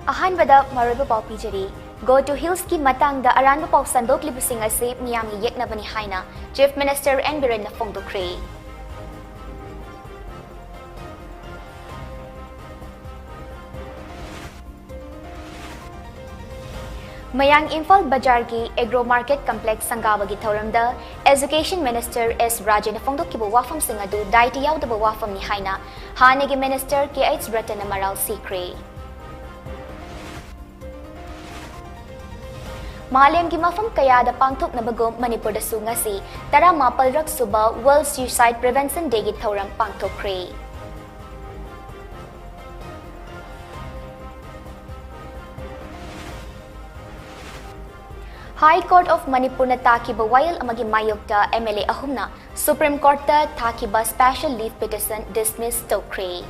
Ahanbada Maruba Pijari, Go to Hills ki matang da Aranba Pau Sandok Libusing Ase Miami Yeknabani Haina, Chief Minister and Biren na Fongdo Kray. Mayang Imphal Bajar ki Agro Market Complex Sangawagi Thoramda, Education Minister S. Rajan na Fongdo Kibo Wafam Singadu, Daiti Yaw da Wafam ni Haina, Hanegi Minister K.H. Bratan na Maral Sikray. Malam ki mafam kaya da pangthok na bagom Manipur da su ngasi tara mapal rak suba World Suicide Prevention Day gi thoram pangthok kray. High Court of Manipur na takiba wayal amagi mayok da MLA ahumna Supreme Court da takiba special leave petition dismissed to kray.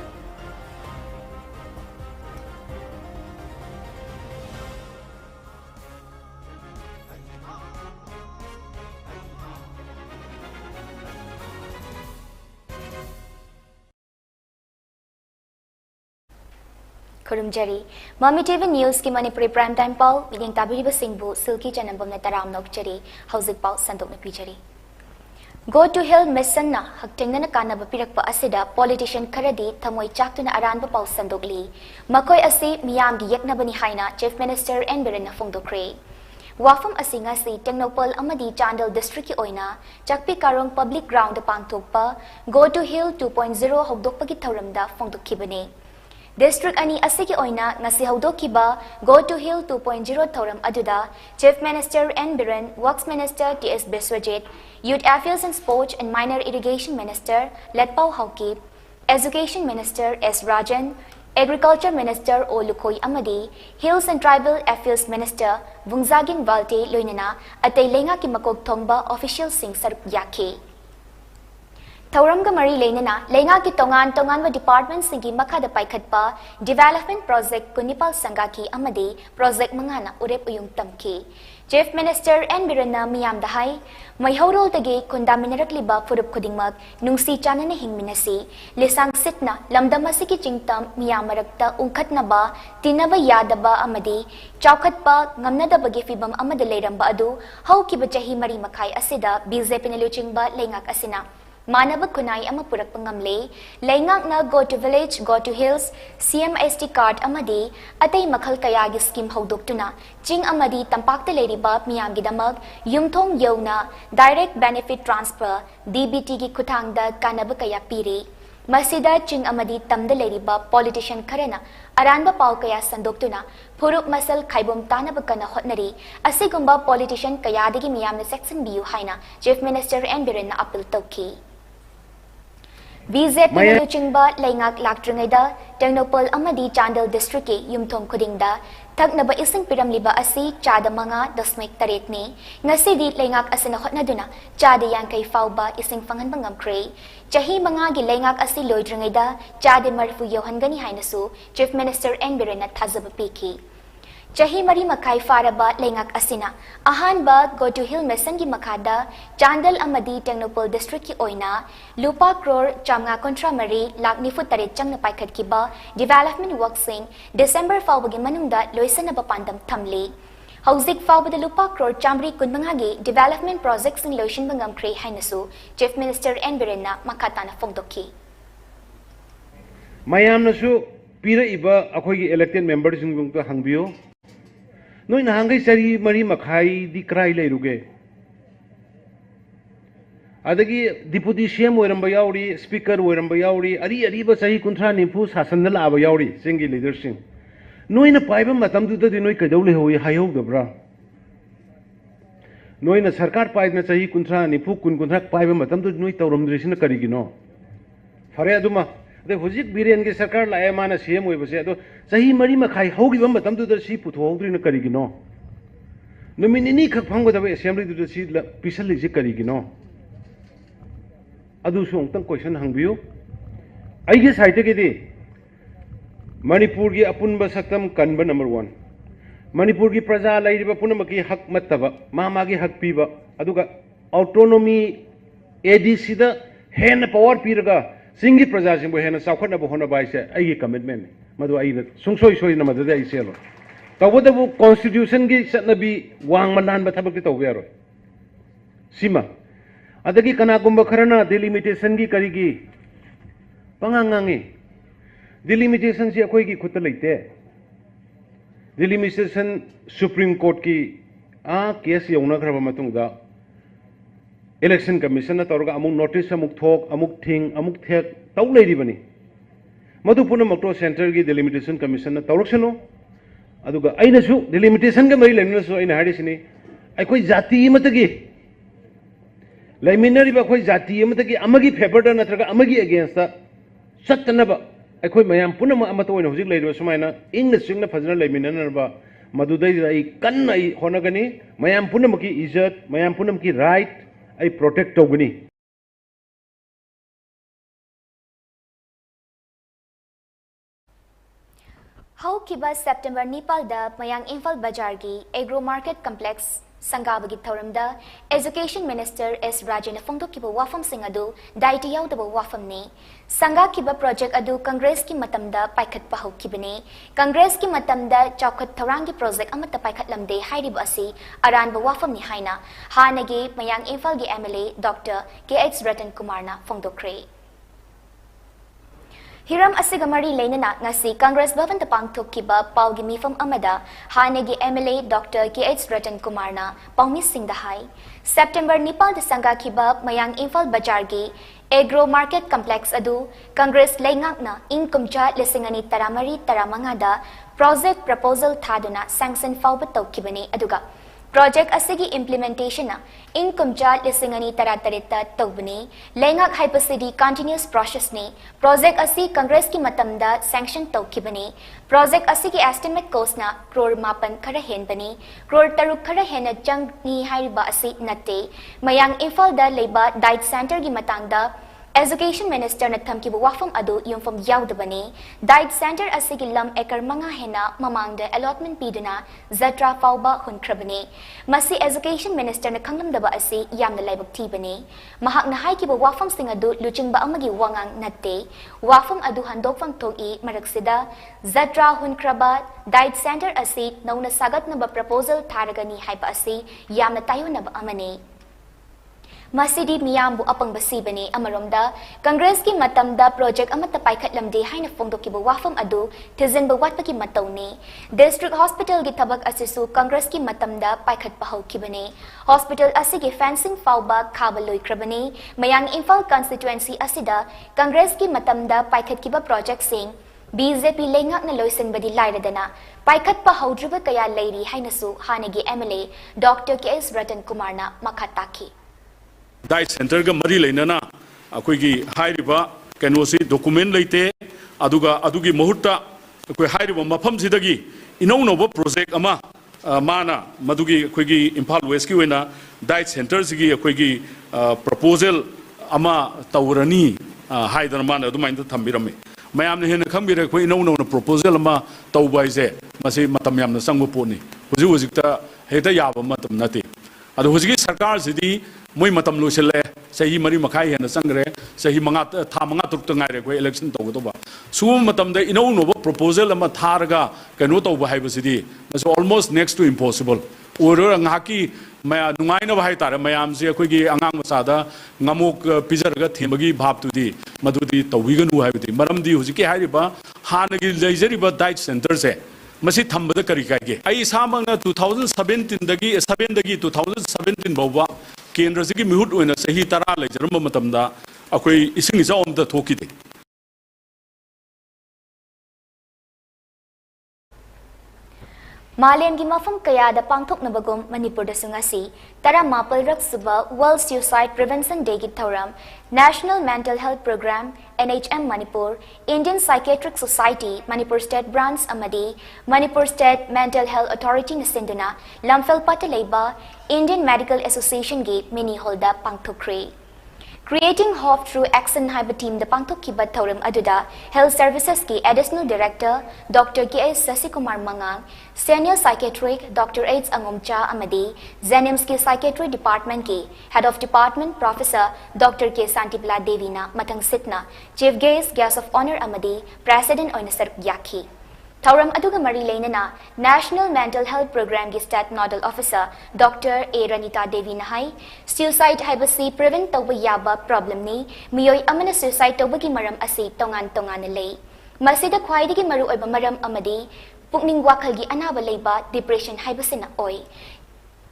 Kurumjari, MAMITv News ki Manipuri Prime Time Paul, Biging Tabiriba Singbu, SILKY CHANAMBAM na taram nokchari, Hausik Paul Sandok na Pijari. Go to Hill Mission na, hagting na nakana bapirak pa asida, politician karadi, tamoy chakto na aran pa Paul Sandok li. Makoy asi, miyam giyak na banihay na, Chief Minister and Biren na Fongdo Kray. Wafam asi nga si Tengnopal Amadi Chandel District ki Oyna, Chakpi Karong Public Ground da pangtog pa, Go to Hill 2.0 hogdok pagitawram da Fongdo Kibane. District ani asiki oina ngasi hawdok kiba Go to Hill 2.0 thoram aduda Chief Minister N. Biren, Works Minister T.S. Biswajit, Youth Affairs and Sports and Minor Irrigation Minister Letpau Hawkip, Education Minister S. Rajan, Agriculture Minister O. Lukoy Amadi, Hills and Tribal Affairs Minister Vungzagin Valte Loinana atay lenga ki makog thongba official sing sarup yake. Thoram ga mari lenana lenga ki tongan wa department singi makada paikhatpa development project kunipal sangaki amadi project mangana urep uyung tamki Chief Minister N. Biren na miyam dahay may haurol tagi kundaminarakliba furup kudingmag nungsi chana na hingminasi lisang sitna lamdamasi ki chingtam miyam marakta ungkat na ba tinaba yada ba amadi chawkat pa ngamna da bagi fibam amada leiram ba adu hau ki bachahi mari makai asida BJP naluching ba lengak asina Manabag kunay ama purak pangamle, laingak na Go to Village, Go to Hills, CMST card amadi, atay makhal kayagi scheme hawdok tuna, jing amadi tampak taleriba miyam gidamag, yumthong yaw na, direct benefit transfer, DBT gi kutang da kanabag kaya piri. Masida jing amadi tamdaleriba politician karena, aranba pao kaya sandok tuna, puruk masal kaibom tanabag ka na hotnari, asigumba politician kaya digi miyam na section biyu haina, Chief Minister N. Biren na apil tawki. BJP naluchingba laingak laktringaida Tengnopal Amadi Chandel District ki yumthong kudingda tagnaba ising piramliba asi chada manga dasmek taretni ngasi di laingak asina hotna duna chada yang kay fauba ising fangan bangam kray chahi manga gi laingak asi loidringaida chada marfu yohan gani hainasu Chief Minister N. Biren na thazaba piki Chahi mari makai faraba lengak asina ahan ba Go to Hill Mission gi makada Chandel Amadi Tengnopal District ki oina lupa crore chamnga kontra mari lak nifu tarit chang na paikhat ki ba development work sing December fawbagi manungda loisan na bapandam thamli hauzik fawbada lupa crore chamri kunmangagi development projects in loisan bangam kray hainasu Chief Minister N. Biren na makata na fogdoki mayam nasu pira iba akhoi elected members jung to hangbiyo Noi na hangai sari mari makhai di krai leiruge adagi deputy CM oiramba yauri speaker oiramba yauri ari ba sahi kunthra nimpu sasan na laba yauri singi leadership noi na paiba matam du da noi kadau le hoi hayau dabra noi na sarkar pai na sahi kunthra nimpu kunthra paiba matam du noi tawram drisina karigino fare aduma de hojik biren ge sarkar lae mana CM oi base ado sahi mari makhai hogi bam batam du da si putho hogri na karigino nominini khak phangba da assembly du da si pisal li si karigino adu song tang question hangbiu ai ge site ge di Manipur gi apunba saktam kanba number 1 Manipur gi praja lairiba punamaki hak mattaba mama gi hak piba aduga autonomy ADC da hen power piraga Singi Praja Simbo Hena Saukana Bohona Baise, Agi commitment. मधु आई सुंसोई सोई न मधु आई सेलो तबदबु constitution की चटनबी वांग मनहान बथबक की तौबे यारो सीमा अदगी कनागुंब Kharna delimitation की करीगी पंगांगांगे delimitation से अखोई की खुद लेते डिलिमिटेशन सुप्रीम कोर्ट की केस यौनख्रब मतुंगदा इलेक्शन कमीशन तौरगा अमुक नोटिस अमुक थोक अमुक थिंग अमुक थेक तौ लेरिबनी मधु पुनमक्तो सेंटर की डिलिमिटेशन कमीशन तौरक्सनो अदुगा अइनसु डिलिमिटेशन के मरी लेनसु अइना हारिसिनी अखोई जाति मतगी लेमिनरिबा अखोई जाति मतगी अमगी फेवर नत्रगा अमगी अगेंस्ट सत्तनबा अखोई मयाम पुनम अमत ओइना हुजिक लेरिबा सुमाइना इंग सिंगना फजना लेमिननरबा मधुदै आई कन्न आई होनगनी मयाम पुनमकी इज्जत मयाम पुनमकी राइट आई प्रोटेक्ट तौगनी हौकिबा सेप्टेम्बर 9 दा मयांग इम्फाल बाजार की एग्रो मार्केट कम्प्लेक्स संगाबगी थौरमदा एजुकेशन मिनिस्टर एस राजेन फोंदोकिबा वाफम सिंह अदु दाइटी याउदबा वाफमने संगाकिबा प्रोजेक्ट अदु कांग्रेस की मतमदा पाइखतपा हौकिबने कांग्रेस की मतमदा चौखत थौरांगी प्रोजेक्ट अमता पाइखतलमदे हाइरिबा असि अरानबा वाफमनि हाइना हानगे मयांग इम्फाल की MLA doctor K H Ratan कुमारना फोंदोक्रे हिरम असिगा मरी लेनना ngasi कांग्रेस भवन पांगथोकिबा पाउगी मिफम अमदा हानेगी MLA doctor K H Ratan कुमारना पाउमी सिंह हाई सेप्टेम्बर 9 द संगाखिबा मयांग इम्फाल बाजार की एग्रो मार्केट कम्प्लेक्स अदु कांग्रेस लेंगाकना इंकुमचा लिसिंगनी तरामरी तरामंगादा प्रोजेक्ट प्रपोजल थादुना सैंक्शन फाउब तौकिबने अदुगा प्रोजेक्ट असिगी इम्प्लीमेंटेशन इंकुमचा लिसिंगनी तरातरेता तौबने लेंगाक हाइपसिडी कंटिन्यूस प्रोसेस ने प्रोजेक्ट असि कांग्रेस की मतमदा सैंक्शन तौकिबने प्रोजेक्ट असिगी एस्टिमेट कोस्ट ना क्रोर मापन खरा हेनबने क्रोर तरुक खरा हेन जंगनी हाइरिबा असि नते मयांग इम्फाल दा लेबा डाइट सेंटर की मतंगदा एजुकेशन मिनिस्टर ने थमकिबा वाफम अदु युमफम याउदबने डाइट सेंटर असिगी लम एकर मंगा हेना ममांग अलॉटमेंट पीदुना जत्रा फाउबा हुनख्रबने मसी एजुकेशन मिनिस्टर ने खंगलमदबा असि यामना लाइबक थीबने महाकना हाइकिबा वाफम सिंह अदु लुचिंगबा अमगी वांगांग नत्ते वाफम अदु हंदोकफम थोकी मरकसिदा जत्रा हुनख्रबा डाइट सेंटर असि नौना सागतनबा प्रपोजल थारगनी हाइबा असि यामना तायोनबा अमने मसीदी मियामबु अपंग बसीबने अमरोमदा कांग्रेस की मतमदा प्रोजेक्ट अमत पाइखतलमदे हाइना फोंदोकिबा वाफम अदु थिजिनबा वाटपकी मतौने डिस्ट्रिक्ट हॉस्पिटल की थबक असिसु कांग्रेस की मतमदा पाइखतपा हौकिबने हॉस्पिटल असिगी फेंसिंग फाउबा खाबा लोइख्रबने मयांग इम्फाल कॉन्स्टिट्युएंसी असिदा कांग्रेस की मतमदा पाइखतकिबा प्रोजेक्ट सिंह बीजेपी लेंगाकना लोइसिनबदी लाइरदना पाइखतपा हौद्रिबा कया लेरी हाइनसु हानेगी एमएलए डॉक्टर के एस रतन कुमारना मखाताकी डाइट सेंटर का मरी लेना अखोगी हाइरिबा कैनोसी डॉक्यूमेंट लेते अदुगा अदुगी मुहूर्ता अखोई हाइरिबा मफम सिदगी इनौनोबो प्रोजेक्ट अमा माना मदुगी अखोगी इम्फाल वेस्ट की वेना डाइट सेंटर सिगी अखोगी प्रपोजल अमा तौरनी हाइदन माना अदुमाइन थम्बिरमे मयामने हेन खंबिरे अखोई इनौनोना प्रपोजल अमा तौबाइसे मसी मतम यामना संगो पोनी हुजि हुजिकता हेता याबा मतम नते अदु हुजिगी सरकार सिदी मोई मतम लोइसले सही मरी मखाई हेन संग्रे सही मंगा था मंगा तुक ngaire ko election to go ba su matam da ino no proposal ama tharga kanu to ba haiba sidi mas almost next to impossible order ngaki ma nungai na bai tar mayam se khoi gi angang macha da ngamuk pijar ga themagi bhap tu di madudi tawiganu haibdi maram di hujiki hairiba hanagi leijariba diet center se मसी थम्बद करी कागे आई सामंगना 2017 दगी 7 दगी 2017 बावबा केंद्र सिगी मिहुट ओइना सही 10 लेजरम मतमदा अखोई इसिंग इजा ओमदा थोकिदे मालेम की मफम कयादा पांथोकनबगुम मणिपुर सुंगासी तरा मापल रक सुबा वर्ल्ड सुसाइड प्रिवेंशन डे की थौरम national mental health programme NHM Manipur Indian psychiatric society Manipur state branch अमदी Manipur state mental health authority नसिंदना लमफेल पटलेबा इंडियन मेडिकल एसोसिएशन की मिनी हॉल दा पांथोक्रे Creating Hope Through Action haiba team da pangthokkiba thauram aduda Health Services ki Additional Director Dr. K.S. Sasikumar Mangang, Senior Psychiatric Dr. H. Angomcha Amadi, Zenims ki Psychiatry Department ki Head of Department Professor Dr. K. Santibla Devina Matang Sitna, Chief Guest of Honor Amadi, President Oinasar Yaki. Thauram aduga mari lainana National Mental Health Program gi State Nodal Officer Dr. A. Ranita Devi Nahai, suicide haibasi prevent tawba yaba problem ni miyoi amana suicide tawba gi maram asi tongan lei. Masida khwaidigi maru oiba maram amadi pukning wakhal gi anaba leiba depression haibasina oi.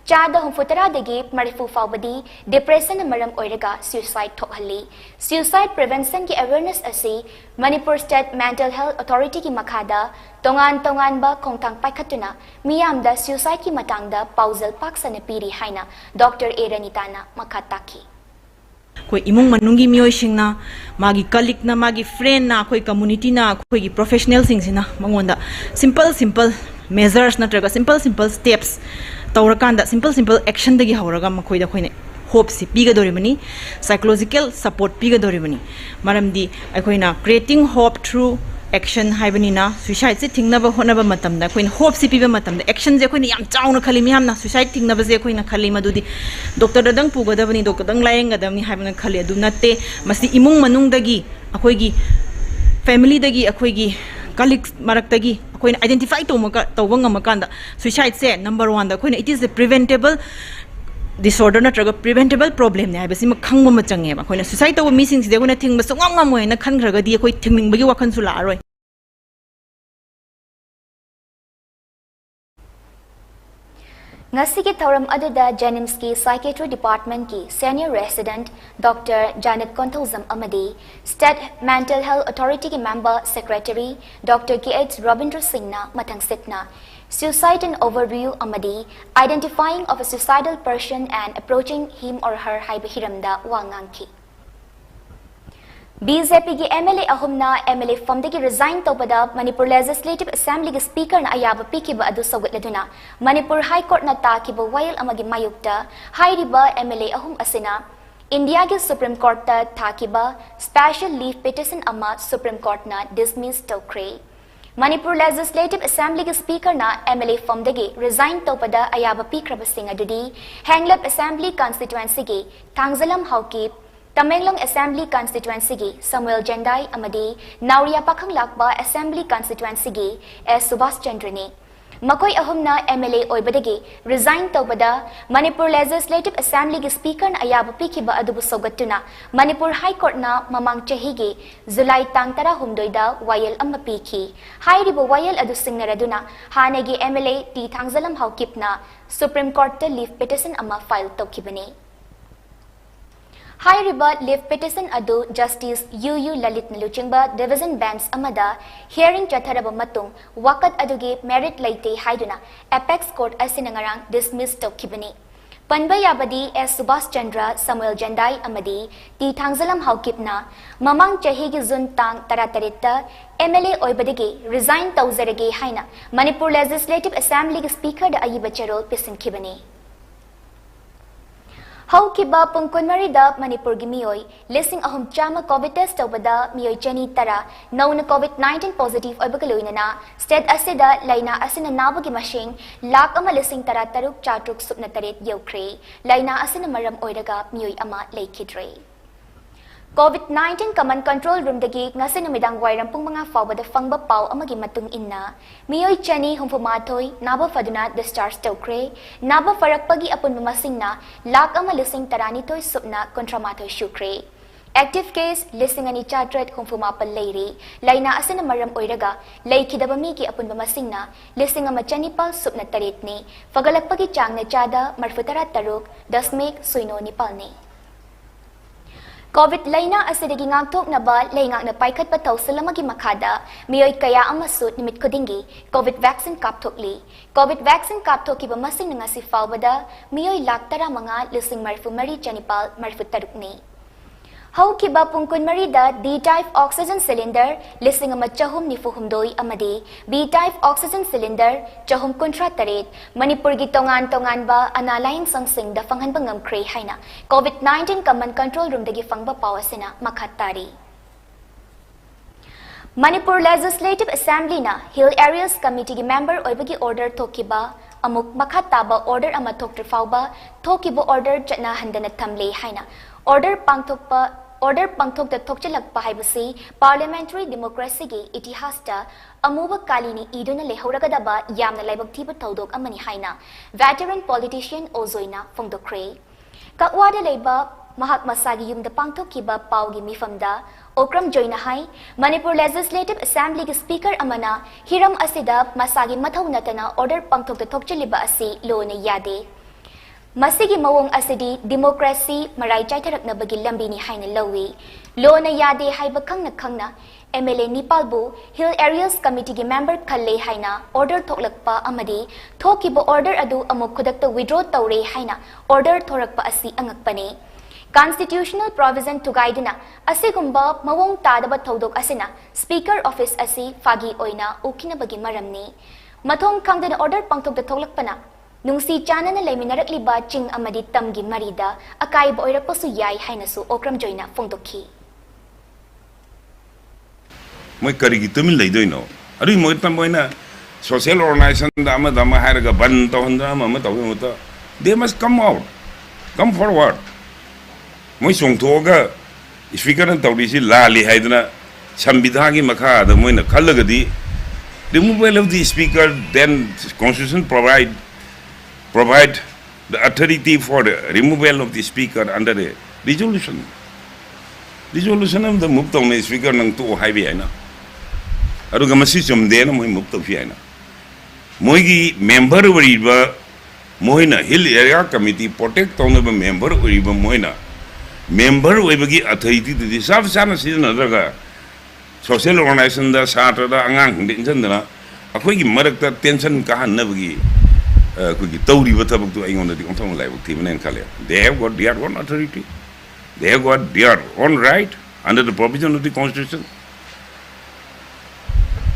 Chada humfutara degi marifu faubadi depression maram oiraga suicide thokhali. Suicide prevention ki awareness asi Manipur State Mental Health Authority ki makhada tongan ba khongthang paikhatuna miyamda suicide ki matangda pausal paksana piri haina Dr. A. Ranitana makhataki. Koi imung manungi miyoi singna magi colleague na magi friend na koi community na koi gi professional singsina mangonda simple measures na traga simple steps tawrakanda simple action dagi hawraga makoi da khoine hope si piga dorimani psychological support piga dorimani maramdi akoina creating hope through action haibani na suicide se thingnaba honaba matamda koin hope si piba matamda action je koini yam chauna khali mi hamna suicide thingnaba je koina khali madudi doctor dadang pugadabani doctor dang layengadamni haibana khali adu natte masi imung manung dagi akoigi family dagi akoigi colleagues maraktagi akoina identify tawba ngamakanda suicide se number 1 da koina it is a preventable disorder natraga preventable problem ne haibasi ma khangba ma change ba koina suicide tawba missing si de koina thingba songam ngam hoina khangraga di koi thingning bagi wakhan su la aroi. Ngasigi thauram aduda Jenims ki Psychiatry Department ki Senior Resident Dr. Janet Konthozam Amadi, State Mental Health Authority ki Member Secretary Dr. K.H. Robindra Singhna Matang Sitna, Suicide and Overview Amadi, Identifying of a Suicidal Person and Approaching Him or Her Haibahiramda Wangangki. BJP ki MLA ahumna MLA famdagi resign tawbada Manipur Legislative Assembly ki Speaker na ayaba pikiba adu sawitladuna Manipur High Court na takiba wayal amagi mayukta hairiba MLA ahum asina India ki Supreme Court ta takiba special leave petition ama Supreme Court na dismiss tawkre. Manipur Legislative Assembly ki Speaker na MLA famdagi resign tawbada ayaba pikraba singa dudi Hanglap Assembly constituency ki Thangzalam Haukip Tamenglong Assembly Constituency gi Samuel Jendai Amadi Nauria Pakhang Lakba Assembly Constituency gi S. Subhash Chandrani Makoi ahumna MLA oibadagi resign tawbada Manipur Legislative Assembly gi Speaker na ayaba pikiba adubu sogatuna Manipur High Court na mamang chahi gi July tang tara humdoida wayal amma piki hairibo wayal adu singnaraduna hanegi MLA T Thangzalam Haukip na Supreme Court ta leave petition amma file tawkibani. High River leave petition adu Justice U.U. Lalit Naluchingba Division Bench amada hearing chatharaba matung wakat adugi merit laite haiduna Apex Court asinangarang dismissed tawkibani. Panba yabadi S. Subhash Chandra Samuel Jendai amadi T. Thangzalam Haukipna mamang chahi gi Jun tang taratarita MLA oibadagi resign tawzarage haina Manipur Legislative Assembly gi Speaker da ayiba charol pisinkibani. Haukiba pungkunmari da Manipur gi miyoi lising ahum chama COVID test tawbada miyoi chani tara nauna COVID-19 positive oibagaloina na state asida laina asina nabo gi mashing lak ama lising tara taruk chatruk supna taret yokre laina asina maram oiraga miyoi ama leikidre. COVID-19 Command Control Room dagi ngasi namidang wairam pung mga fawbada fangba pau amagi matung inna miyoi chani humfumathoy naba faduna discharge tawkre naba farakpagi apun mamasing na lak ama lising taranitoy supna kontramathoy shukre. Active case lising ani chatret humfumapal leiri laina asina maram oiraga laikidaba miki apun mamasing na lising ama chanipal supna taritni fagalakpagi chang na chada marfutara taruk dasmik suino nipalni. COVID laina asidagi ngaktok na ba laingak na paikat pataw sa lamagi makada miyoy kaya ang masut nimit kodingi COVID vaccine kaptokli. COVID vaccine kaptoki ba masing nga si falbada miyoy laktara mga lising marfu mari janipal marfu tarukni. Haukiba pungkun marida D-type oxygen cylinder lising ama chahum ni fuhumdoi amadi B-type oxygen cylinder chahum kuntra tarit Manipur gi tongan ba analaying sangsing da fanghan bangam kray haina COVID-19 command control room dagi fangba pawasina makhatari. Manipur Legislative Assembly na Hill Areas Committee gi member oibagi order tokiba amuk makhataba order ama tokter fauba tokiba order jatna handana thamle haina order pangthok da thokchalakpa haibasi parliamentary democracy gi itihasta amuba kalini iduna lehoragadaba yamna laibak thiba tawdok amani haina veteran politician ozoina fongdokre kakwada leiba mahak masagi yumda pangthokiba pawgi mifamda okram joina hai Manipur Legislative Assembly gi speaker amana hiram asida masagi mathau natana order pangthok da thokchaliba asi lona yade Masigi mawong asidi democracy marai chaitharakna bagi lambini haina lawi lona yade haiba khangna MLA Nipalbu Hill Areas Committee gi member khalle haina order thoklakpa amadi thokiba order adu amuk khudakta withdraw tawre haina order thorakpa asi angakpane Constitutional provision to guidena asigumba mawong tadaba thodok asina Speaker Office asi fagi oina ukina bagi maramni mathong khangdena order pangthok da thoklakpana Nungsi chanana leminarakliba ching amadi tamgi marida akaiba oirapasu yai hainasu okram joina fongdokhi Moi karigi tumin leidoino ari moi tamoina social organization dama haraga ban tawhanda ama tawhota they must come forward moi songthoga speaker an tawrisi lali haidna sambidhagi makha da moina khallagadi removal of the speaker then constitution provide the authority for the removal of the speaker under the resolution of the move to speaker nang to highway aina aru gamasi chumde na moi move to fi aina moi gi member wariba moina hill area committee protect on the member wariba moina member webagi authority the sab sana season daga social organization da satra da angang din jandana akoi gi marakta tension ka hanabagi kugi tawri wata baktu ayon di ontong lai bakti manen khale they have got their own authority they have got their own right under the provision of the constitution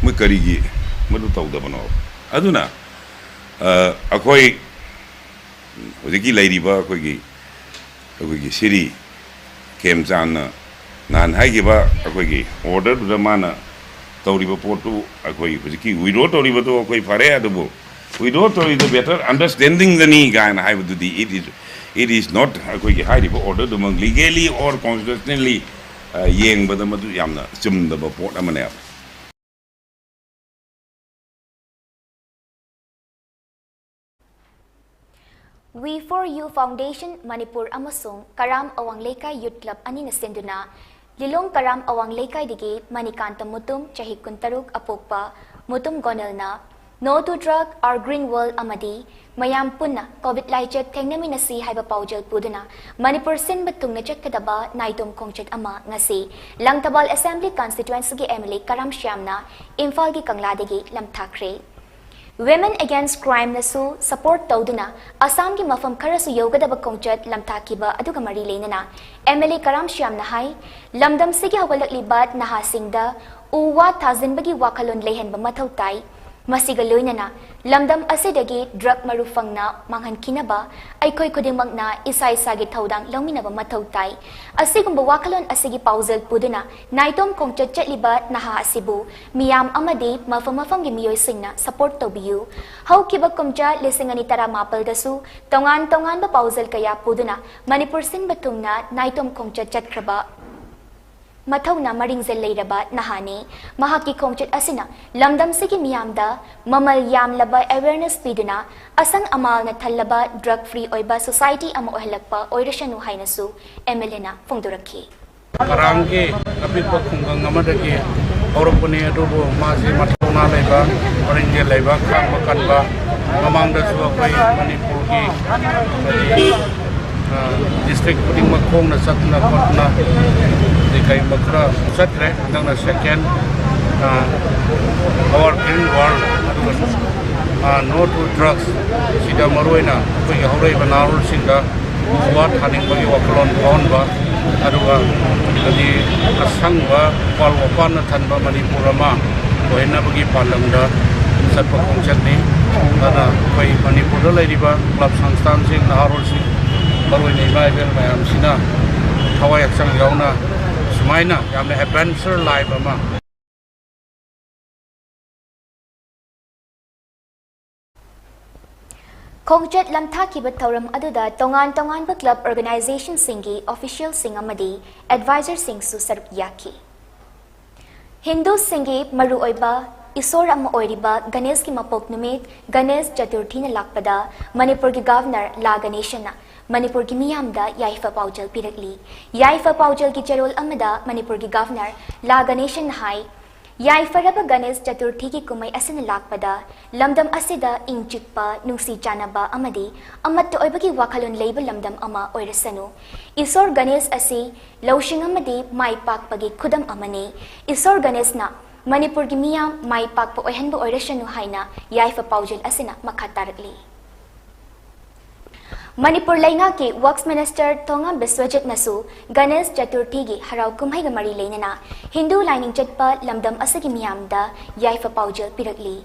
mu karigi madu tawda bano aduna akoi ojiki lairi ba akoi siri kem jana nan haigi ba akoi order da mana tawri ba potu akoi ojiki withdraw tawri ba to akoi fare adu we don't know the better understanding the need and I would do it is not a high order among legally or constitutionally yang but the madu yamna chum the report amana We for You Foundation Manipur amasung Karam Awang Lekay Youth Club ani na senduna Lilong Karam Awang Lekay digi Manikanta Mutum Chahi Kuntaruk Apokpa Mutum Gonelna No to Drug or Green World Amadi Mayam Punna COVID Laijet Tengnami Nasi Haiba Paujel Puduna Manipur Sin Batung na Kadaba Naitum Kongchet Ama Ngasi Langtabal Assembly Constituency gi MLA Karam Shyamna Imphal gi Kangladigi Lamthakre Women Against Crime nasu support tawduna Assam gi mafam kharasu yogadaba kongchet lamthakiba aduga mari leinana MLA Karam Shyamna hai lamdam sigi hawalaklibat nahasingda uwa thajinbagi wakhalon leihenba mathau tai Masiga loinana lamdam asidagi drug marufangna manghan kinaba aikoi khudimangna isai sagi thaudang lawminaba mathau tai asigumba wakalon asigi pausel puduna naitom kongchet chatliba naha asibu miyam amadi mafam gi miyoi singna support tobiyu haukiba kumja lisingani tara mapal dasu tongan ba pausel kaya puduna Manipur sin batungna naitom kongchet chatkraba Mathauna maringzel leiraba nahani mahaki kongchet asina lamdam sigi miyamda mamal yam laba awareness piduna asang amal na thallaba drug free oiba society ama ohlakpa oirashanu hainasu MLA na fongdurakhi Karamge kapit pa khungang amadagi oropone adubo masi mathauna leba oringel leba khang makanba mamangda su akai Manipur ki district putting makong na satna kotna dikai makra satre tangna second our green world no to drugs sida maruina ko haurai banarul sinda wat haning bagi wakalon on ba aduga adi asangba walwapan thanba Manipur ma oina bagi palangda satpa khongchat ni dana koi Manipur da lairiba club sangstan sing naharol sing baroi nei mai bel mayam sina thawai aksang yauna sumaina yamne adventure life ama Khongchat lamtha ki ba thauram aduda tongan tongan ba club organization singi official sing amadi advisor sing su sarup yaki Hindu singi maru oiba isor amma oiriba Ganesh ki mapok numit Ganesh Chaturthi na lakpada Manipur ki governor La Ganeshana Manipur ki miyamda yaifa paujal pirakli yaifa paujal ki charol amada Manipur ki governor La Ganeshan hai Yaifaraba Ganesh Chaturthi ki kumai asina lakpada lamdam asida ingchikpa nungsi chanaba amadi amat oibagi wakalon label lamdam ama oirasanu Isor Ganesh asi lawshing amadi mai pakpagi khudam amani Isor Ganesh na Manipur gi miyam mai pakpa oihanba oirasanu haina yaifa paujal asina makatarakli Manipur lainga ki Works Minister Thongam Biswajit nasu Ganesh Chaturthi gi harau kumhai ga mari leinana Hindu lining chatpa lamdam asagi miyamda yaifa paujal pirakli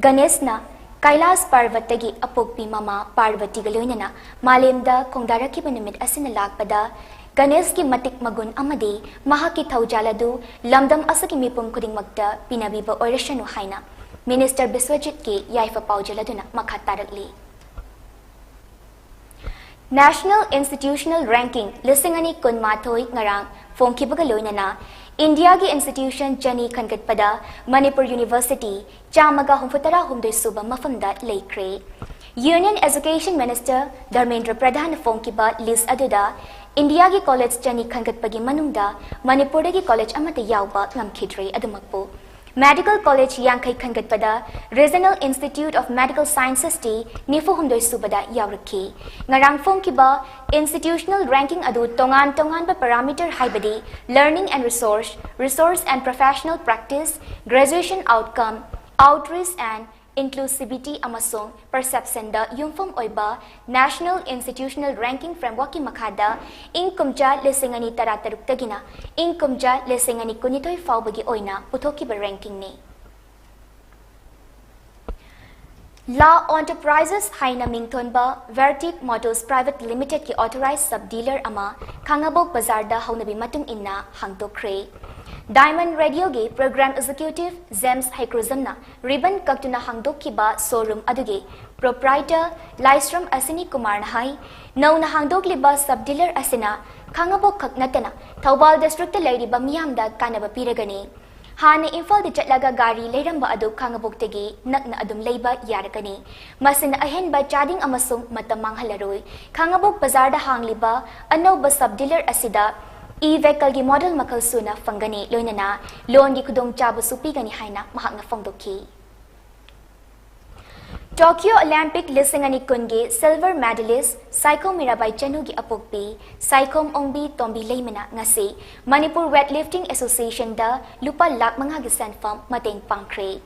Ganesh na Kailas Parvatagi apokpi mama Parvati ga loinana malemda khongdaraki banumit asina lakpada Ganesh ki matik magun amadi maha ki thaujaladu lamdam asagi mipum khuding magda pinabiba oirashanu haina Minister Biswajit ki yaifa paujaladuna makatarakli National Institutional Ranking Lisingani kun mathoi ngarang fongkibaga loinana India gi institution jani khangatpada Manipur University chamaga humfutara humdoi suba mafamda leikre Union Education Minister Dharmendra Pradhan fongkiba list aduda India gi college jani khangatpagi manungda Manipur gi college amata yawba ngamkhidre adumakpo Medical College Yankai Khangatpada Regional Institute of Medical Sciences T Nifu Humdoi Subada Yawraki Ngarang Fongkiba Institutional Ranking Adu Tongan Tongan ba Parameter Haibadi Learning and Resource and Professional Practice Graduation Outcome Outreach and Inclusivity amasong perception da yumfam oiba National Institutional Ranking Framework ki makhada inkumja lesingani tarataruk tagina inkumja lesingani kunitoi faubagi oina puthokiba ranking ni La Enterprises Haina Mingthonba Vertic Motors Private Limited ki authorized sub-dealer ama Khangabok Bazar da haunabi matung inna hangtokre Diamond Radio ge Program Executive Zems Haikruzamna ribbon kaktuna hangdokkiba showroom aduge proprietor Lystrom Asini Kumar Nahai nauna hangdokliba sub-dealer asina Khangabok khaknatana Thobal District leiriba miyamda kanaba piragani Hana Imphal di chatlaga gari leiramba adu Khangaboktagi nakna adum leiba yarakani masina ahenba chading amasung matam manghalaroi Khangabok Bazar da hangliba anauba sub-dealer asida E-vehicle gi model makal suna fangani loinana loan gi kudong chabu supigani haina mahakna fongdoki Tokyo Olympic lisingani kungi silver medalist Saikom Mirabai Chanu gi apokpi Saikom Ongbi Tombi Leimana ngasi Manipur Weightlifting Association da lupa lak manga gi sanfam mateng pangkre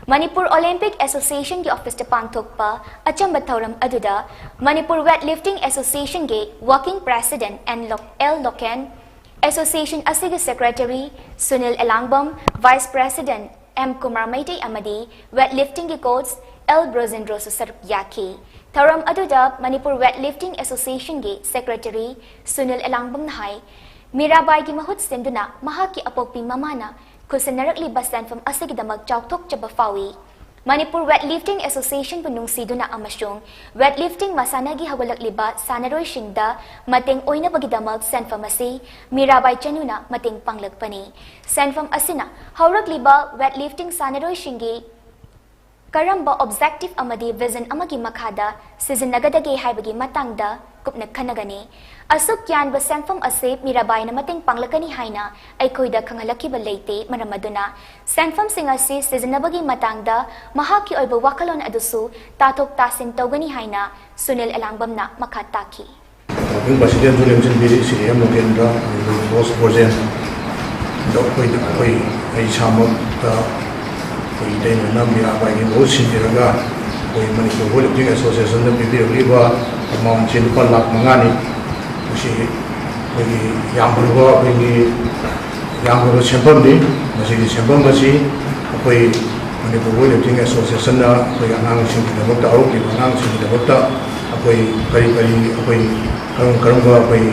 Manipur Olympic Association gi office ta pangthokpa achamba thauram aduda Manipur Weightlifting Association gi working president and L Loken Association Asigi Secretary Sunil Elangbam, Vice President M. Kumar Maitei Amadi, Weightlifting Coach L. Brozendro Susar Yaki. Tharam Aduda, Manipur Weightlifting Association Secretary Sunil Elangbam Nahai, Mirabai Mahut Sinduna, Mahaki Apokpi Mamana, Kusanarakli Basan from Asigi Damag Chautok Chabafawi. Manipur Weightlifting Association punung siduna amasung weightlifting masanagi hawalak liba sanaroi shingda mateng oina bagidamag sanfam asi Mirabai Chanuna mateng panglagpani sanfam asina hawrak liba weightlifting sanaroi shingi karamba objective amadi vision amagi makhada season nagadage haibagi matangda kupna khanagani asuk yan ba sanfam ase Mirabai na mateng panglakani haina aikoida khangalaki ba leite maramaduna sanfam singasi season nabagi matangda mahaki oiba wakalon adusu tatok tasin tawgani haina Sunil Elangbamna makhataki President Julian Biri CM Lokendra Boss Project koi ai chamok ta koi dai na Mirabai ni bo sinjiraga koi Manipur Weightlifting Association da bibir liba mountain palak mangani si ꯑꯩꯈꯣꯏꯒꯤ ꯌꯥꯝꯈ꯭ꯔꯕ ꯁꯦꯟꯐꯝꯅꯤ ꯃꯁꯤꯒꯤ ꯁꯦꯟꯐꯝ ꯑꯁꯤ ꯑꯩꯈꯣꯏ Manipur weight lifting ꯑꯦꯁꯣꯁꯤꯌꯦꯁꯟꯅ ꯑꯩꯈꯣꯏ ꯑꯉꯥꯡꯁꯤꯡꯒꯤꯗꯃꯛꯇ ꯍꯧꯔꯛꯂꯤꯕ ꯑꯉꯥꯡꯁꯤꯡꯒꯤꯗꯃꯛꯇ ꯑꯩꯈꯣꯏ ꯀꯔꯤ ꯑꯩꯈꯣꯏ ꯀꯔꯝꯕ ꯑꯩꯈꯣꯏ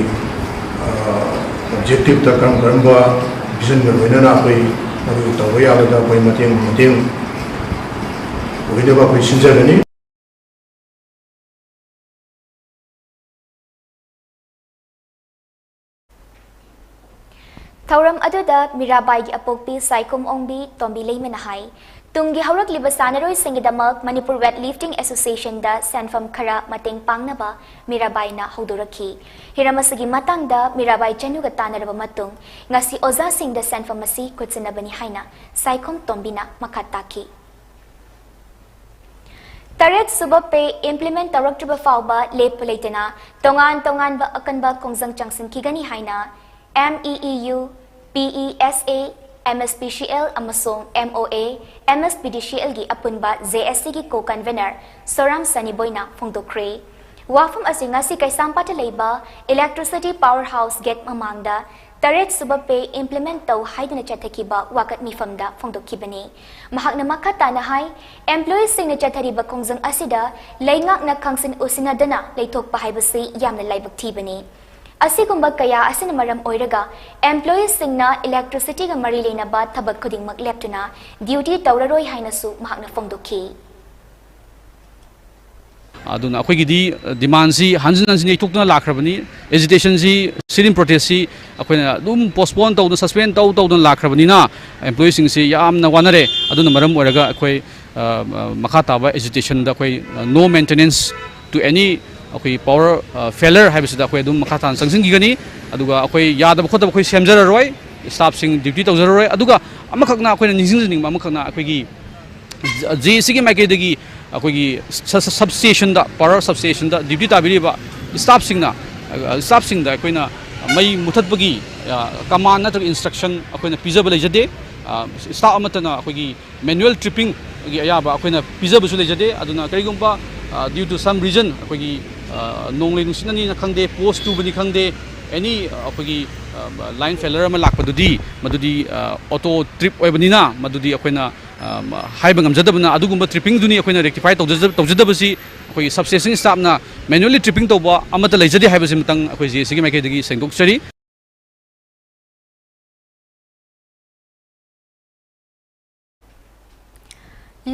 ꯑꯣꯕꯖꯦꯛꯇꯤꯚꯇ ꯀꯔꯝꯕ ꯚꯤꯖꯟꯒ ꯂꯣꯏꯅꯅ ꯑꯩꯈꯣꯏ ꯃꯗꯨ ꯇꯧꯕ ꯌꯥꯕꯗ ꯑꯩꯈꯣꯏ ꯃꯇꯦꯡ ꯑꯣꯏꯅꯕ ꯑꯩꯈꯣꯏ ꯁꯤꯟꯖꯒꯅꯤ. ꯊꯧꯔꯝ ꯑꯗꯨꯗ ꯃꯤꯔꯥꯕꯥꯏꯒꯤ ꯑꯄꯣꯛꯄꯤ ꯁꯥꯏꯈꯨꯝ ꯑꯣꯡꯕꯤ ꯇꯣꯝꯕꯤ ꯂꯩꯃꯅ ꯍꯥꯏ ꯇꯨꯡꯒꯤ ꯍꯧꯔꯛꯂꯤꯕ ꯁꯥꯟꯅꯔꯣꯏꯁꯤꯡꯒꯤꯗꯃꯛ ꯃꯅꯤꯄꯨꯔ ꯋꯦꯠ ꯂꯤꯐꯇꯤꯡ ꯑꯦꯁꯣꯁꯤꯌꯦꯁꯟꯗ ꯁꯦꯟꯐꯝ ꯈꯔ ꯃꯇꯦꯡ ꯄꯥꯡꯅꯕ ꯃꯤꯔꯥꯕꯥꯏꯅ ꯍꯧꯗꯣꯔꯛꯈꯤ. ꯍꯤꯔꯝ ꯑꯁꯤꯒꯤ ꯃꯇꯥꯡꯗ ꯃꯤꯔꯥꯕꯥꯏ ꯆꯅꯨꯒ ꯇꯥꯟꯅꯔꯕ ꯃꯇꯨꯡ ꯉꯁꯤ ꯑꯣꯖꯥꯁꯤꯡꯗ ꯁꯦꯟꯐꯝ ꯑꯁꯤ ꯈꯨꯠꯁꯤꯟꯅꯕꯅꯤ ꯍꯥꯏꯅ ꯁꯥꯏꯈꯨꯝ ꯇꯣꯝꯕꯤꯅ ꯃꯈꯥ ꯇꯥꯈꯤ. ꯇꯔꯦꯠ ꯁꯨꯕ ꯄꯦ ꯏꯝꯄ꯭ꯂꯤꯃꯦꯟ ꯇꯧꯔꯛꯇ꯭ꯔꯤꯕ ꯐꯥꯎꯕ ꯂꯦꯞꯄ ꯂꯩꯇꯅ ꯇꯣꯉꯥꯟꯕ ꯑꯀꯟꯕ ꯈꯣꯡꯖꯪ ꯆꯪꯁꯤꯟꯈꯤꯒꯅꯤ ꯍꯥꯏꯅ MEEU, PESA, MSPCL amasong MOA, MSPDCL gi apunba JSC gi co-convener Soram Saniboyna phongdokre. Wafam asing ngasi kay sampata leiba electricity powerhouse gate mamangda taret subape implement taw haidna chathakiba wakat mifamda phongdokkibani. Mahakna makata na hay employees sing na chathariba khongjang asida leingak na khangsin usinadana leithok pahaibasi yamna laibak thibani. Asigumba kaya asina maram oiraga employees singna electricity ga mari leinaba thabak khudingmak leptuna duty tawraroi hainasu mahakna phongdokhi. aduna akhoi gidi demand si hanjin thukna lakhrabani agitation si sirin protest si akhoi dum postpone tawna suspend tawna lakhrabani na employees sing si yamna wanare aduna maram oiraga akhoi makha taba agitation da akhoi no maintenance to any akhoi power failure haibisida akhoi dum makha tan sangsing gigani aduga akhoi yadaba khoda akhoi semjararoi staff sing duty tawjararoi aduga amakhakna akhoi ningjing amakhakna akhoi gi JC gi makedagi akhoi substation da power substation da duty tabiriba staff singna da akhoi na mai muthatbagi command na instruction akhoi na pizaba lejade staff amatana akhoi gi manual tripping gi ayaba akhoi na pizaba su lejade aduna karigumba due to some reason akhoi gi nonglei nungsinani na khangde post tu bani khangde any akhoi line failure ma lakpadudi madudi auto trip oibanina madudi akhoi na haiba ngamjadabna adugumba tripping duni akhoi na rectify tawjadabasi akhoi substation staff na manually tripping tawba amata lejade haibasi matang akhoi JC gi makedagi sengdokchari.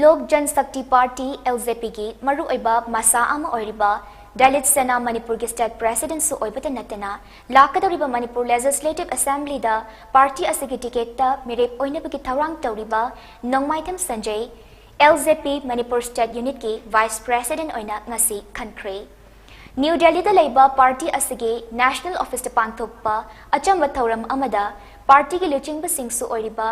Lok Jan Shakti Party LJP gi maru oiba masa ama oiriba Dalit Sena Manipur gi state president su oibata natana lakadoriba Manipur Legislative Assembly da party asigi ticket ta mirep oinabagi thawrang tawriba Nongmaitam Sanjay LJP Manipur State Unit ki Vice President oina ngasi khankre. New Delhi da leiba party asigi National Office ta pangthokpa achamba thawram amada party gi luchingba singsu oiriba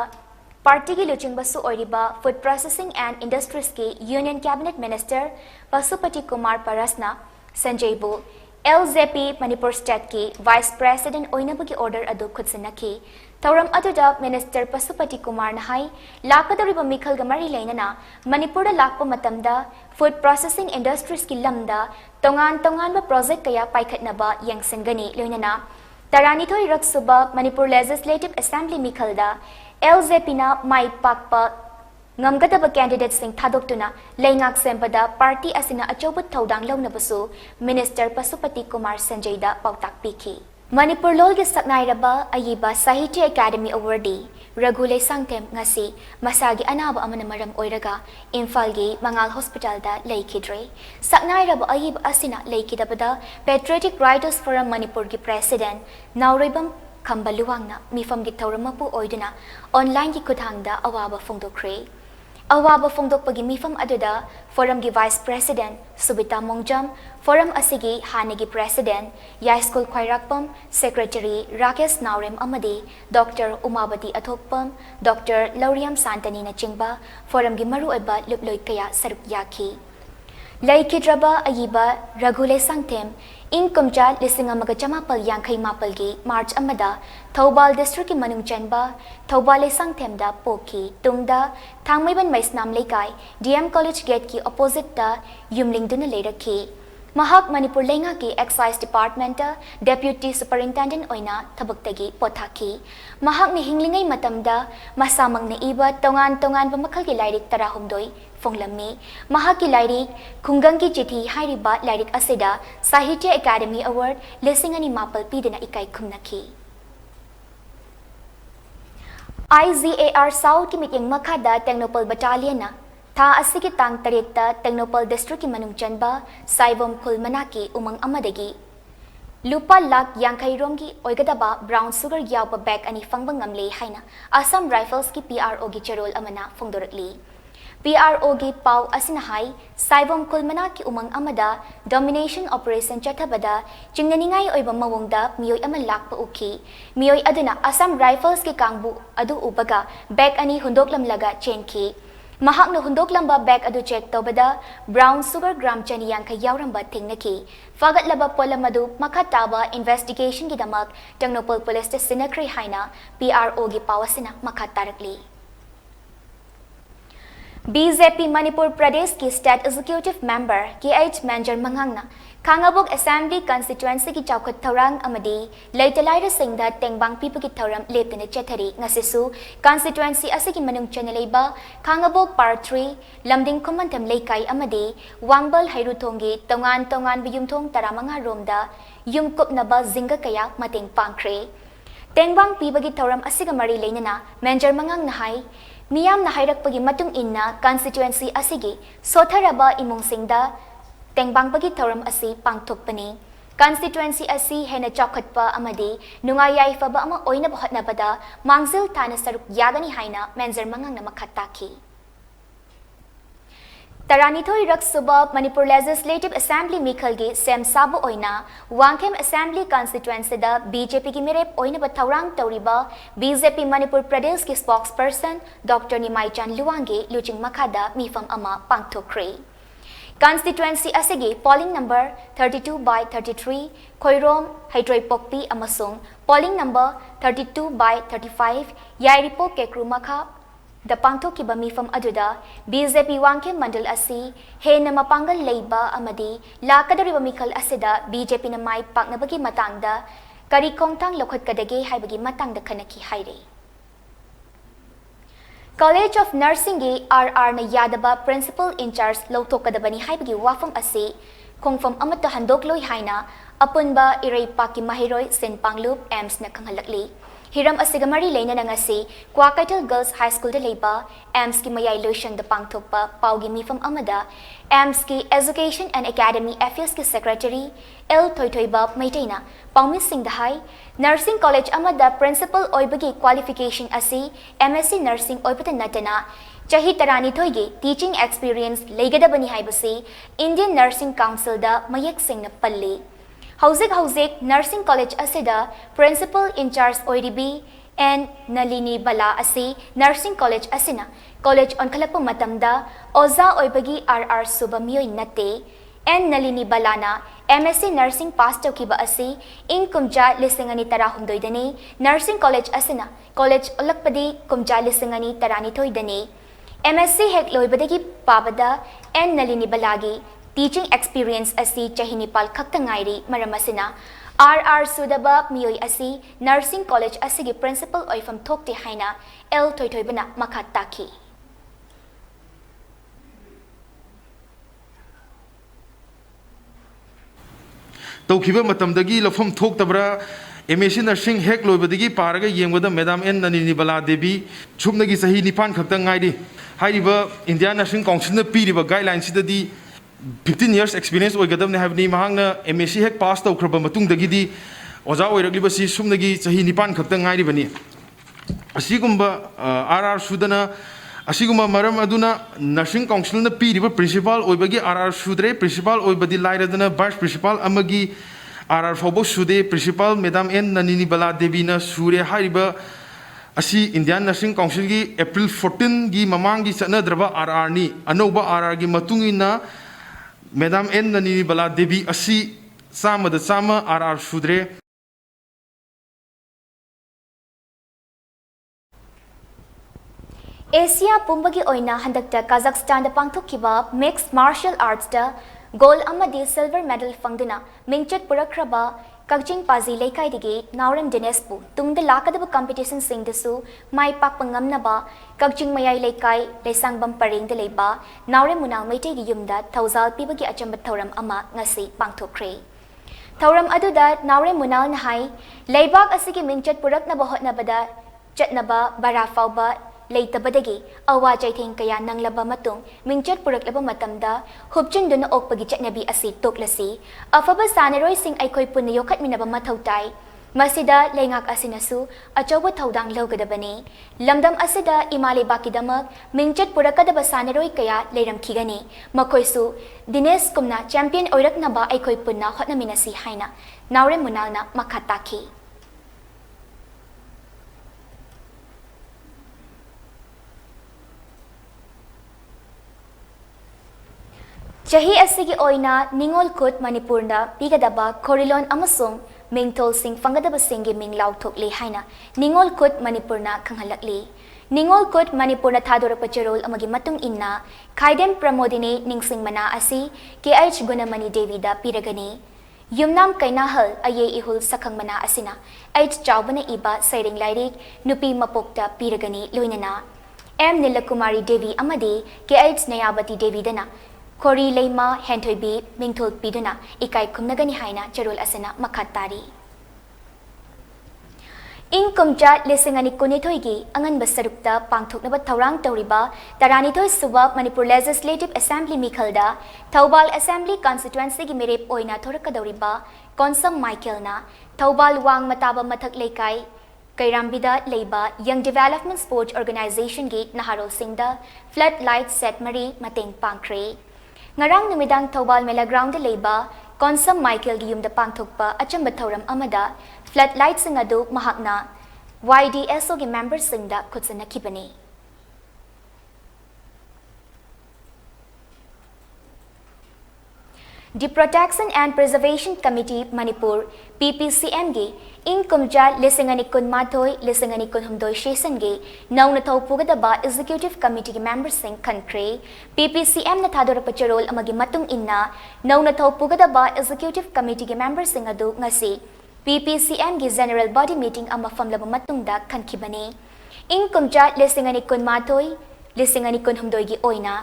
Food Processing and Industries ki Union Cabinet Minister Pasupati Kumar Parasna Sanjay Bu LJP Manipur State ki Vice President oinabagi order adu khutsinaki. Thawram aduda Minister Pasupati Kumar na hai lakadoriba mikhal gamari leinana Manipur da lakpa matamda Food Processing Industries ki lamda tongan ba project kaya paikhatnaba yangsingani loinana Taranithoi Raksuba Manipur Legislative Assembly mikhalda LJP na mai pakpa ngamgadaba candidates sing thadoktuna leingak sembada party asina achoba thodang launabasu Minister Pasupati Kumar Sanjay da pautak pikhi. Manipur lol gi saknairaba ayiba Sahitya Academy Awardee Raghulay Sangthem ngasi masagi anaba amana maram oiraga Imphal gi Mangal Hospital da leikidre. Saknairaba ayiba asina leikidabada Patriotic Writers Forum Manipur gi President Nauroibam Kambaluwangna mifam gi thawramapu oiduna online gi kuthangda awaba phongdokre. Awaba phongdokpagi mifam aduda forum gi Vice President Subita Mongjam, forum asigi hanigi President Yai School Khwairakpam, Secretary Rakesh Naurem amadi Dr. Umabati Athokpam, Dr. Lauriam Santani na chingba forum gi maru oiba luploi kaya saruk yaki. Laikidraba ayiba Raghulay Sangthem ing kumja lising amaga jamapal yangkai mapal gi March amada Thoubal District ki manung chanba Thoubal Sangthem da poki tungda Thangmaiban Maisnam Lekai DM College Gate ki opposite da yumling duna leirakhi Mahak Manipur Lengaki Excise Department Deputy Superintendent Oina Tabaktagi Pothaki. Mahak ni hinglingai matamda masamang na iba tongan pamakal ki lairik tarahumdoi Fonglami. Mahak ki lairik kunggang ki chithi hairiba lairik asida Sahitya Academy Award lisingani mapal pidana ikai kumnaki. IZAR South ki miting makada Technopol Battalion na Tha asigi tang tarekta Technopol District ki manung chanba Saivom Kulmanaki umang amadagi Lupa lak yangkai romgi oigadaba brown sugar yawpa bag ani fangbang ngamle haina Assam Rifles ki PRO gi cherol amana fongdorakli PRO gi pau asinahai Saivom Kulmanaki umang amada domination operation chathabada chingnaningai oiba mawongda miyoi ama lakpa uki miyoi aduna Assam Rifles ki kangbu adu ubaga bag ani hundoklamlaga chenki Mahak no hundok lamba bag adu check tobada brown sugar gram chani yangkai yauramba tingnaki fagat laba pola madu makataba investigation gi damak Technopol Police Station sinakri haina PRO gi pawasina makatarakli BJP Manipur Pradesh ki State Executive Member KH Manjar Mangangna Kangabok Assembly Constituency ki Chawkhat Thorang amadi Leitalaira Singda Tengbang Pipa ki Thoram leptene chethari ngasisu constituency asigi manung chanelaiba Kangabok Part 3 Lamding Kumantam Leikai amadi Wangbal Hairutonggi tongan biyumthong taramanga romda yumkup naba zinga kaya mateng pangkre Tengbang Pipa ki Thoram asiga mari leinana Manjar Mangang nahai Miyam na hairakpagi matung inna constituency asigi sotharaba imong singda Tengbang pagi thoram asi pangthokpani constituency asi hena chokhatpa amadi nungayai faba ama oina bhotnabada mangzil thana saruk yagani haina Manjar Mangang na makhataki Taranithoi Raksuba Manipur Legislative Assembly Mikhalgi Sem Sabu Oina Wangkem Assembly Constituency da BJP ki mirep oina ba thaurang tawriba BJP Manipur Pradesh ki spokesperson Dr. Nimai Chan Luwangi Luching Makada mifam ama pangthokre Constituency asigi polling number 32 by 33 Khoirom Haitroi Pokpi amasung polling number 32 by 35 Yairipo Kekrumakha The Pangto ki bamifam aduda BJP Wangkem Mandal asi he na mapangal leiba amadi lakadariba mikhal asida BJP na mai paknabagi matangda kari kongtang lokhat kadage haibagi matangda khanaki haire College of Nursing gi RR na yadaba principal in charge lawthokadabani haibagi wafam asi kongfam amatta handokloi haina apunba irai paki mahiroi Sen Panglup AMS na kanghalakli Hiram asigamari leina nangasi Kwakaital Girls High School de leiba AMS ki mayai lotion the pangthokpa paugi mifam amada AMS ki Education and Academy Affairs ki Secretary L Thoithoiba Maitaina Paumi Singh Dahai Nursing College amada Principal Oibagi Qualification asi MSc Nursing Oibata Natana Chahi Tarani Thoigi Teaching Experience Leigadabani haibasi Indian Nursing Council da Mayak Singh na Palli Hauzik Nursing College asida Principal in charge OIDB and Nalini Bala asi Nursing College asina College on kalakpo matamda Oza Oibagi RR Subamiyoy nate and Nalini Balana MSc Nursing pass kiba asi in kumja lisingani tarahumdoy dani Nursing College asina College olakpadi kumja lisingani tarani thoy dani MSc hek loibadagi pabada and Nalini Balagi Teaching experience asi chahinipal khaktangairi maramasina RR Sudaba miyoi asi Nursing College asigi principal oifam thokte haina L Thoithoibana makhataki Taukiba matamdagi lafam thoktabra MSc Nursing hek loibadagi paraga yengwada Madam N Nalini Bala Devi chumnagi sahi nipan khaktangairi hairiba Indian Nursing Council na piriba guidelines sidadi 15 years experience oigadamne habni mahangna MSc hek pass tawkraba matungdagidi oja oiraglibasi sumnagi chahi nipan khakta ngairi bani asigumba RR sudana asiguma maram aduna nursing council na piriba principal oibagi RR sudre principal oibadi lairadana vice principal amagi RR fobo sude principal Madam N Nalini Bala Devi na sure hariba asi Indian Nursing Council gi April 14 gi mamang gi chanadraba RR ni anoba RR gi matungina Madam N Nalini Bala Devi asi sama da sama RR sudre Asia Pumbagi Oina Handakta Kazakhstan da Pangthokiba Mixed Martial Arts da गोल अमदी silver medal फंगदुना मिंगचट पुरखरबा कक्चिंग पाजी लेकाइदगी नावरम दिनेशपु तुंगद लाकदब कंपटीशन सिंगदसु माई पाकपा ngamnaba कक्चिंग मयाई लेकाई लेसांगबम परेंग द लेबा नावरम मुनाव मैतेगी युमदा थौजाल पिबगी अचंब थौरम अमा ngasi पांगथोखरे थौरम अदुदा नावरम मुनाव नहाई लेबाक असिगी मिंगचट पुरखनबा होटनबदा चटनबा बारा फावबा लेतबदगी अवा चैथें कया नंगलबा मतुंग मिंगचट पुरखलबा मतमदा हुपचिंदुना ओकपगी चटनबी असि तोकलसी अफबा सानरोय सिंग अखोय पुन्ना योखतमिनबा मथौ ताई मसिदा लेंगाक असिनसु अचौबा थौदांग लौगदबने लमदम असिदा इमालेबाकीदमक मिंगचट पुरखदबा सानरोय कया लेरमखिगने मखोयसु दिनेश कुमना चैंपियन ओइरकनबा अखोय पुन्ना होटनमिनसी हाइना नावरे मुनालना मखा ताखी चही असिगी ओइना निंगोल खुद मणिपुरना पिगदबा खोरिलोन अमसुंग मिंगथोल सिंग फंगदबा सिंगी मिंग लाउथोकले हाइना निंगोल खुद मणिपुरना खंगहलकले निंगोल खुद मणिपुरना थादोरपा चेरोल अमगी मतुंग इन्ना खाइदेम प्रमोदिने निंगसिंग मना असि KH गुणमणि देवीदा पिरगने युमनाम कैनाहल अये इहुल सखंग मना असिना H चावबना इबा सैरिंग लाइरिक नुपी मपोक्ता पिरगने लोइनना M नीलकुमारी देवी अमदी KH नयाबती देवीदना खोरी लेमा हेंथोइबी मिंगथोल पीदुना इकाई खुमनगनी हाइना चरोल असना मखातारी इंग कुमचा लिसिंगनी कुनिथोइगी अंगनबा सरुक्ता पांगथोकनबा थौरांग तौरिबा तरानिथोइ सुबा मणिपुर लेजिस्लेटिव असेंबली मिखलदा थौबाल असेंबली कॉन्स्टिट्युएंसी की मेरेप ओइना थोरकदौरिबा कॉन्सम माइकेलना थौबाल वांग मताबा मथक लेकाई कैरामबिदा लेबा यंग डेवलपमेंट स्पोर्ट्स ऑर्गेनाइजेशन की नहारोल सिंगदा फ्लड लाइट सेट मरी mateंग पांगख्रे ngarang numidang thobal mela ground leiba konsam michael gi yumda pangthokpa achamba thoram amada floodlight sing adu mahakna YDSO gi members singda khutsana khibani The Protection and Preservation Committee Manipur PPCM gi ing kumja lisingani kun mathoi lisingani kun humdoi session gi nauna thau pugadaba executive committee gi members sing khankre PPCM na thadora pacharol amagi matung inna nauna thau pugadaba executive committee gi members sing adu ngasi PPCM gi general body meeting ama famlaba matungda khankhibane ing kumja lisingani kun mathoi lisingani kun humdoi gi oina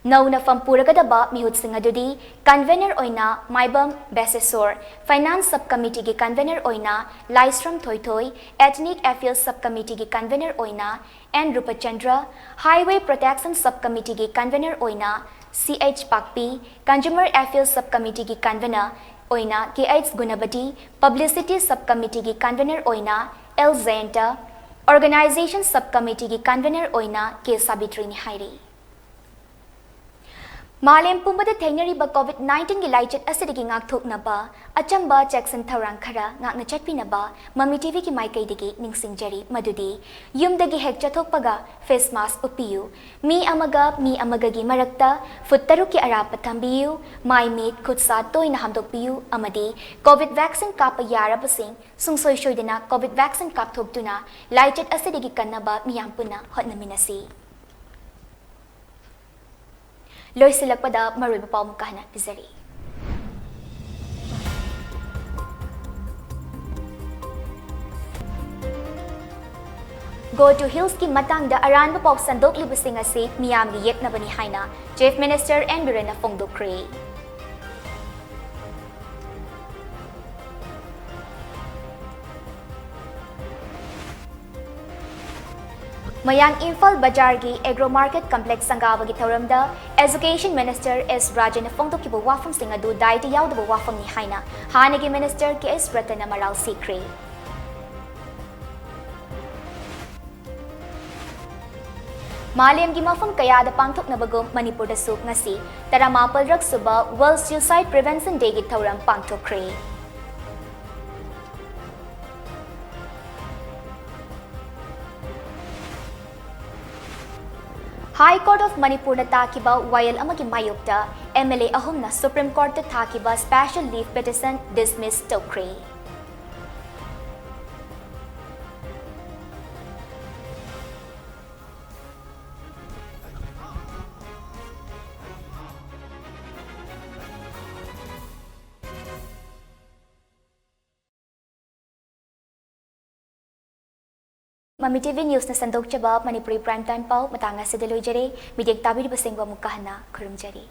Nauna Fampurakadaba Mihut Singadudi, Convener Oina, Maibam Besesor, Finance Subcommittee ki Convener Oina, Lystrom Thoitoi, Ethnic Affairs Subcommittee ki Convener Oina, N. Rupachandra, Highway Protection Subcommittee ki Convener Oina, CH Pakpi, Consumer Affairs Subcommittee ki Convener Oina, KH Gunabati, Publicity Subcommittee ki Convener Oina, L. Zayanta, Organization Subcommittee ki Convener Oina, K. Sabitri Nihairi. Malem pumbada thainariba COVID-19 gi laichet asidigi ngakthoknaba achamba Jackson Thorang khara ngakna chatpinaba MAMITv ki maikai ningsingjari madudi yumdagi hek chathokpaga face mask upiyu mi amaga gi marakta foot taruk ki arapa thambiyu mai meet khutsa toina hamdokpiyu amadi COVID vaccine kapa yarabasing sungsoi shoidana COVID vaccine kapthokduna laichet asidigi kannaba miyam puna hotnaminasi Loisilakpada Marul Pau Mukahana Pizari. Go to Hills ki matang da aran pau sandok libasing ase miyam gi yek na bani haina Chief Minister and Birena Fongdokre. Mayang Imphal Bajar gi Agro Market Complex Sangava gi Thoramda Education Minister S. Rajan Fongdokibu Wafam Singadu Daiti Yaudaba Wafam ni Haina Hanagi Minister K.S. Ratana Maral Sikri. Malem gi mafam kaya da pangthok na bagom Manipur da suk ngasi taramapal rak suba World Suicide Prevention Day gi Thoram pangthokre. High Court of Manipur na takiba wayal amagi mayukta MLA ahum na Supreme Court ta takiba special leave petition dismissed tokre. MAMITv News na sandokchaba Manipuri Prime Time Pau matanga sa Deloijere, midiyag tabiri basingwa mukahana kurumjari.